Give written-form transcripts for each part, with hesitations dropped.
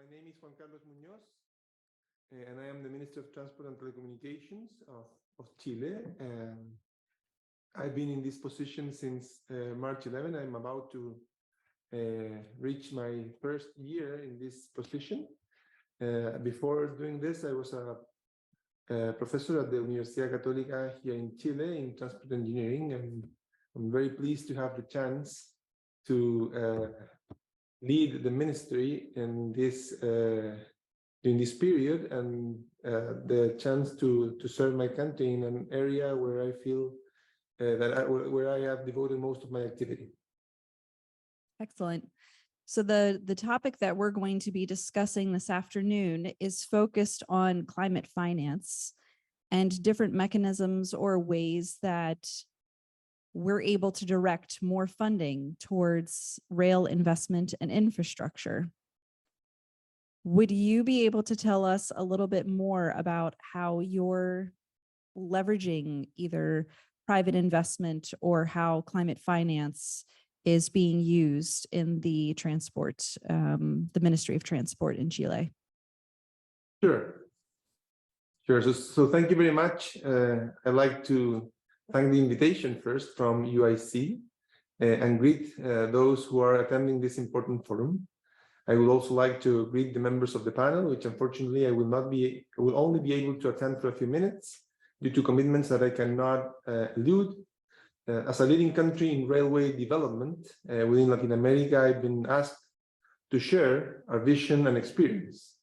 My name is Juan Munoz, and I am the Minister of Transport and Telecommunications of Chile. I've been in this position since March 11. I'm about to reach my first year in this position. Before doing this, I was a professor at the Universidad Católica here in Chile in transport engineering, and I'm very pleased to have the chance to lead the ministry in this during this period, and the chance to serve my country in an area where I feel where I have devoted most of my activity. Excellent. So the topic that we're going to be discussing this afternoon is focused on climate finance and different mechanisms or ways that we're able to direct more funding towards rail investment and infrastructure. Would you be able to tell us a little bit more about how you're leveraging either private investment or how climate finance is being used in the transport, the Ministry of Transport in Chile? Sure. So thank you very much. I'd like to thank the invitation first from UIC and greet those who are attending this important forum. I would also like to greet the members of the panel, which unfortunately I will only be able to attend for a few minutes due to commitments that I cannot elude. As a leading country in railway development within Latin America, I've been asked to share our vision and experience.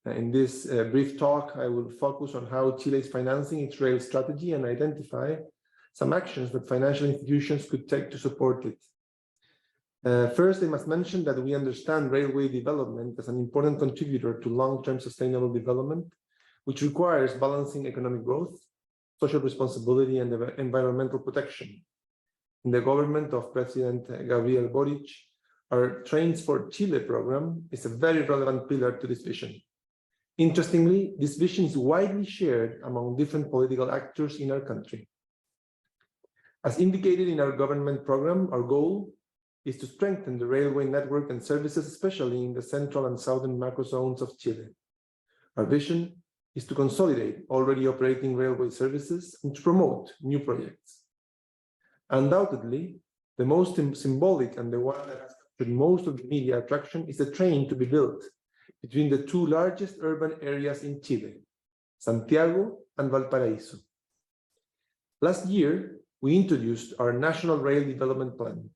In this brief talk, I will focus on how Chile is financing its rail strategy and identify some actions that financial institutions could take to support it. First, I must mention that we understand railway development as an important contributor to long-term sustainable development, which requires balancing economic growth, social responsibility, and environmental protection. In the government of President Gabriel Boric, our Trains for Chile program is a very relevant pillar to this vision. Interestingly, this vision is widely shared among different political actors in our country. As indicated in our government program, our goal is to strengthen the railway network and services, especially in the central and southern macro zones of Chile. Our vision is to consolidate already operating railway services and to promote new projects. Undoubtedly, the most symbolic and the one that has captured most of the media attraction is the train to be built between the two largest urban areas in Chile, Santiago and Valparaíso. Last year, we introduced our National Rail Development Plan,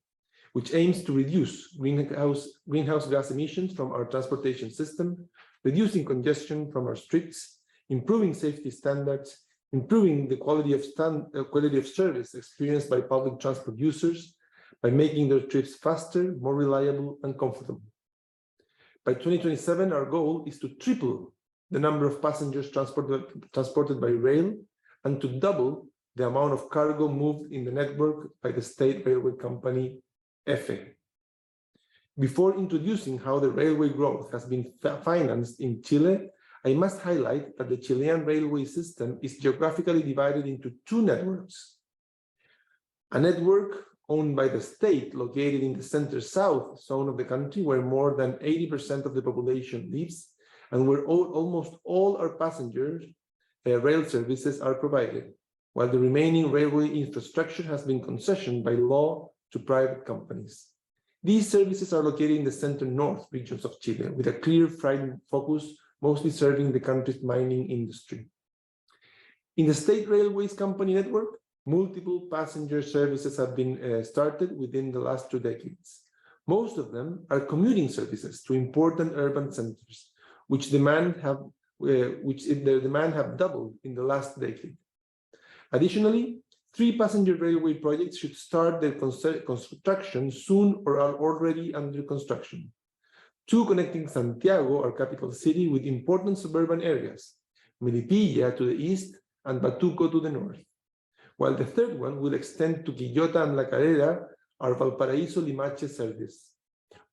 which aims to reduce greenhouse gas emissions from our transportation system, reducing congestion from our streets, improving safety standards, improving the quality of service experienced by public transport users by making their trips faster, more reliable, and comfortable. By 2027, our goal is to triple the number of passengers transported by rail and to double the amount of cargo moved in the network by the state railway company, EFE. Before introducing how the railway growth has been financed in Chile, I must highlight that the Chilean railway system is geographically divided into two networks. A network owned by the state located in the center-south zone of the country, where more than 80% of the population lives, and where almost all our passengers rail services are provided, while the remaining railway infrastructure has been concessioned by law to private companies. These services are located in the center-north regions of Chile, with a clear focus mostly serving the country's mining industry. In the state railways company network, multiple passenger services have been started within the last 2 decades. Most of them are commuting services to important urban centers, which their demand have doubled in the last decade. Additionally, 3 passenger railway projects should start their construction soon or are already under construction. 2 connecting Santiago, our capital city, with important suburban areas, Melipilla to the east and Batuco to the north, while the 3rd one will extend to Quillota and La Calera, our Valparaíso-Limache service.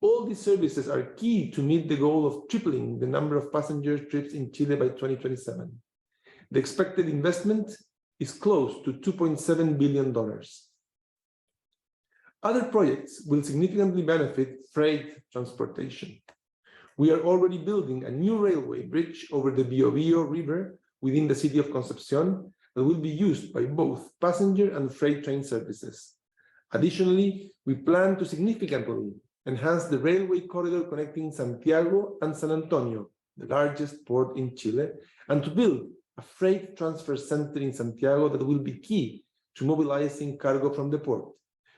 All these services are key to meet the goal of tripling the number of passenger trips in Chile by 2027. The expected investment is close to $2.7 billion. Other projects will significantly benefit freight transportation. We are already building a new railway bridge over the Biobío River within the city of Concepción that will be used by both passenger and freight train services. Additionally, we plan to significantly enhance the railway corridor connecting Santiago and San Antonio, the largest port in Chile, and to build a freight transfer center in Santiago that will be key to mobilizing cargo from the port,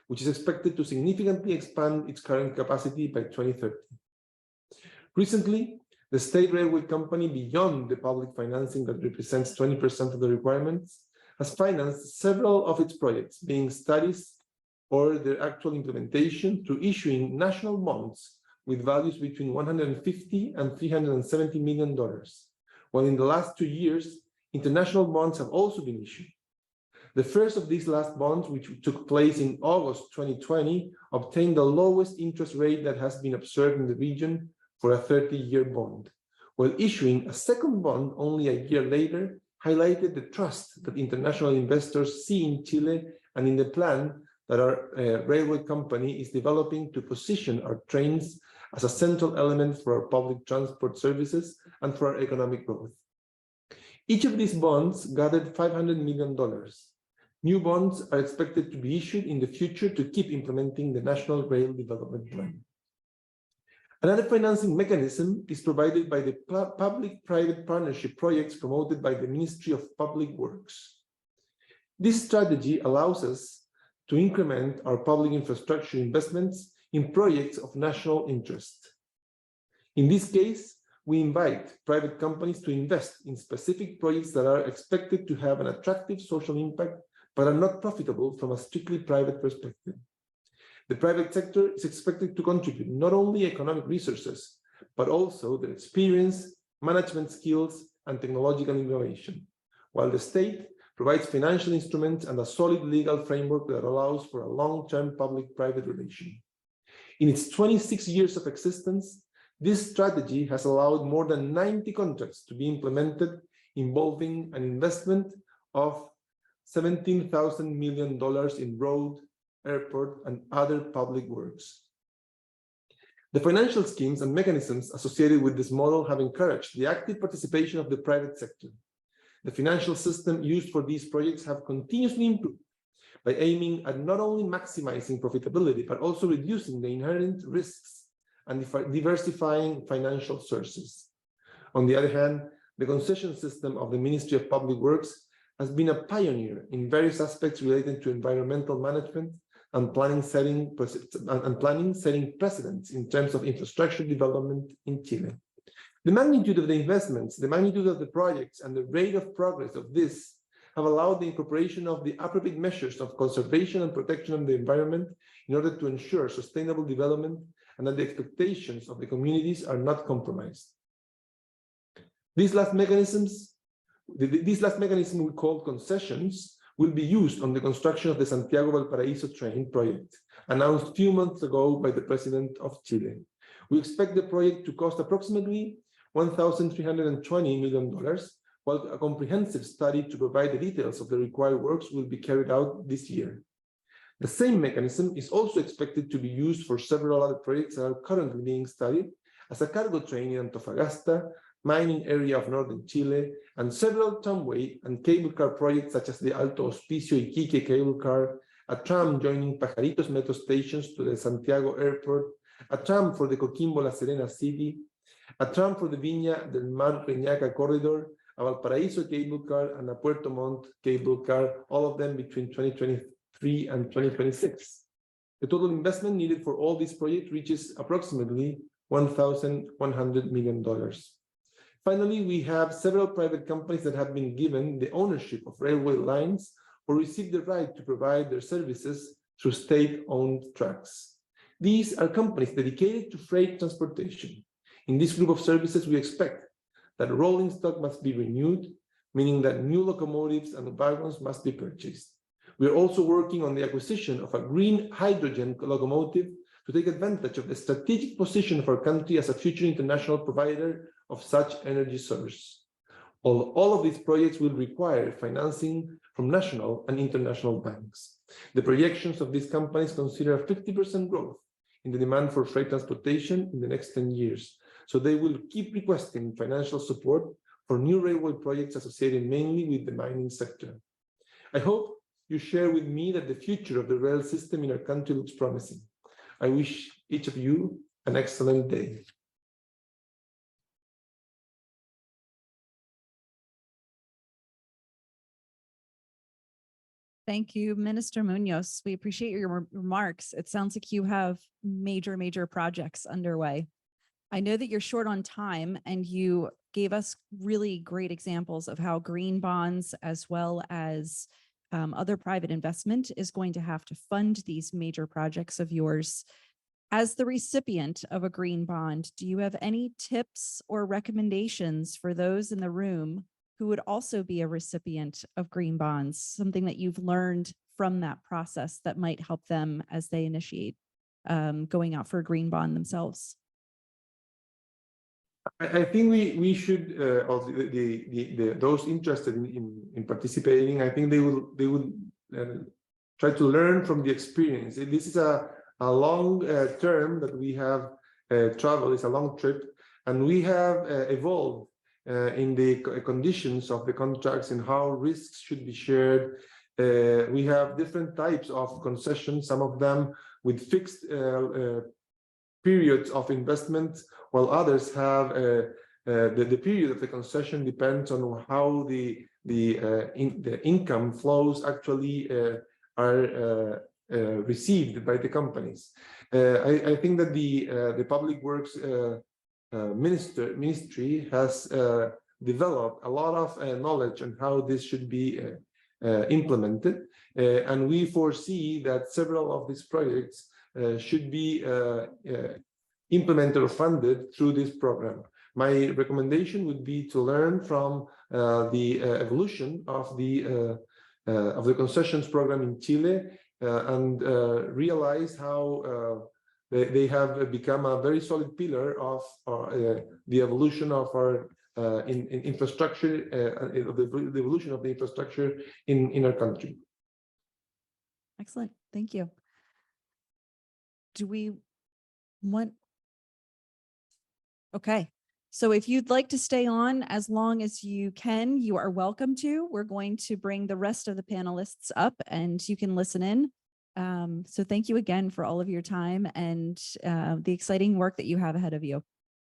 which is expected to significantly expand its current capacity by 2030. Recently, the state railway company, beyond the public financing that represents 20% of the requirements, has financed several of its projects, being studies or their actual implementation, through issuing national bonds with values between $150 and $370 million, while in the last 2 years, international bonds have also been issued. The first of these last bonds, which took place in August 2020, obtained the lowest interest rate that has been observed in the region for a 30-year bond, while issuing a second bond only a year later highlighted the trust that international investors see in Chile and in the plan that our railway company is developing to position our trains as a central element for our public transport services and for our economic growth. Each of these bonds gathered $500 million. New bonds are expected to be issued in the future to keep implementing the National Rail Development Plan. Another financing mechanism is provided by the public-private partnership projects promoted by the Ministry of Public Works. This strategy allows us to increment our public infrastructure investments in projects of national interest. In this case, we invite private companies to invest in specific projects that are expected to have an attractive social impact, but are not profitable from a strictly private perspective. The private sector is expected to contribute not only economic resources, but also their experience, management skills, and technological innovation, while the state provides financial instruments and a solid legal framework that allows for a long-term public-private relation. In its 26 years of existence, this strategy has allowed more than 90 contracts to be implemented, involving an investment of $17,000 million in road, airport, and other public works. The financial schemes and mechanisms associated with this model have encouraged the active participation of the private sector. The financial system used for these projects have continuously improved by aiming at not only maximizing profitability, but also reducing the inherent risks and diversifying financial sources. On the other hand, the concession system of the Ministry of Public Works has been a pioneer in various aspects related to environmental management and planning setting precedents in terms of infrastructure development in Chile. The magnitude of the investments, the magnitude of the projects, and the rate of progress of this have allowed the incorporation of the appropriate measures of conservation and protection of the environment in order to ensure sustainable development and that the expectations of the communities are not compromised. These last mechanism we call concessions will be used on the construction of the Santiago-Valparaíso train project, announced a few months ago by the President of Chile. We expect the project to cost approximately $1,320 million, while a comprehensive study to provide the details of the required works will be carried out this year. The same mechanism is also expected to be used for several other projects that are currently being studied, as a cargo train in Antofagasta, mining area of northern Chile, and several tramway and cable car projects such as the Alto Hospicio Iquique cable car, a tram joining Pajaritos metro stations to the Santiago airport, a tram for the Coquimbo La Serena city, a tram for the Viña del Mar Reñaca corridor, a Valparaíso cable car, and a Puerto Montt cable car, all of them between 2023 and 2026. The total investment needed for all these projects reaches approximately $1,100 million. Finally, we have several private companies that have been given the ownership of railway lines or received the right to provide their services through state-owned tracks. These are companies dedicated to freight transportation. In this group of services, we expect that rolling stock must be renewed, meaning that new locomotives and wagons must be purchased. We are also working on the acquisition of a green hydrogen locomotive to take advantage of the strategic position of our country as a future international provider of such energy source. All of these projects will require financing from national and international banks. The projections of these companies consider a 50% growth in the demand for freight transportation in the next 10 years, so they will keep requesting financial support for new railway projects associated mainly with the mining sector. I hope you share with me that the future of the rail system in our country looks promising. I wish each of you an excellent day. Thank you, Minister Munoz. We appreciate your remarks. It sounds like you have major projects underway. I know that you're short on time, and you gave us really great examples of how green bonds as well as other private investment is going to have to fund these major projects of yours. As the recipient of a green bond, do you have any tips or recommendations for those in the room who would also be a recipient of green bonds, something that you've learned from that process that might help them as they initiate going out for a green bond themselves? I think we should also those interested in participating. I think they will try to learn from the experience. This is a long term that we have traveled. It's a long trip, and we have evolved in the conditions of the contracts and how risks should be shared. We have different types of concessions, some of them with fixed periods of investment, while others have the period of the concession depends on how the income flows actually are received by the companies. I think that the Public Works Ministry has developed a lot of knowledge on how this should be implemented, and we foresee that several of these projects should be implemented or funded through this program. My recommendation would be to learn from the evolution of the concessions program in Chile and realize how they have become a very solid pillar of the evolution of our infrastructure, the evolution of the infrastructure in our country. Excellent, thank you. Do we want? Okay, so if you'd like to stay on as long as you can, you are welcome to. We're going to bring the rest of the panelists up and you can listen in. So thank you again for all of your time and the exciting work that you have ahead of you.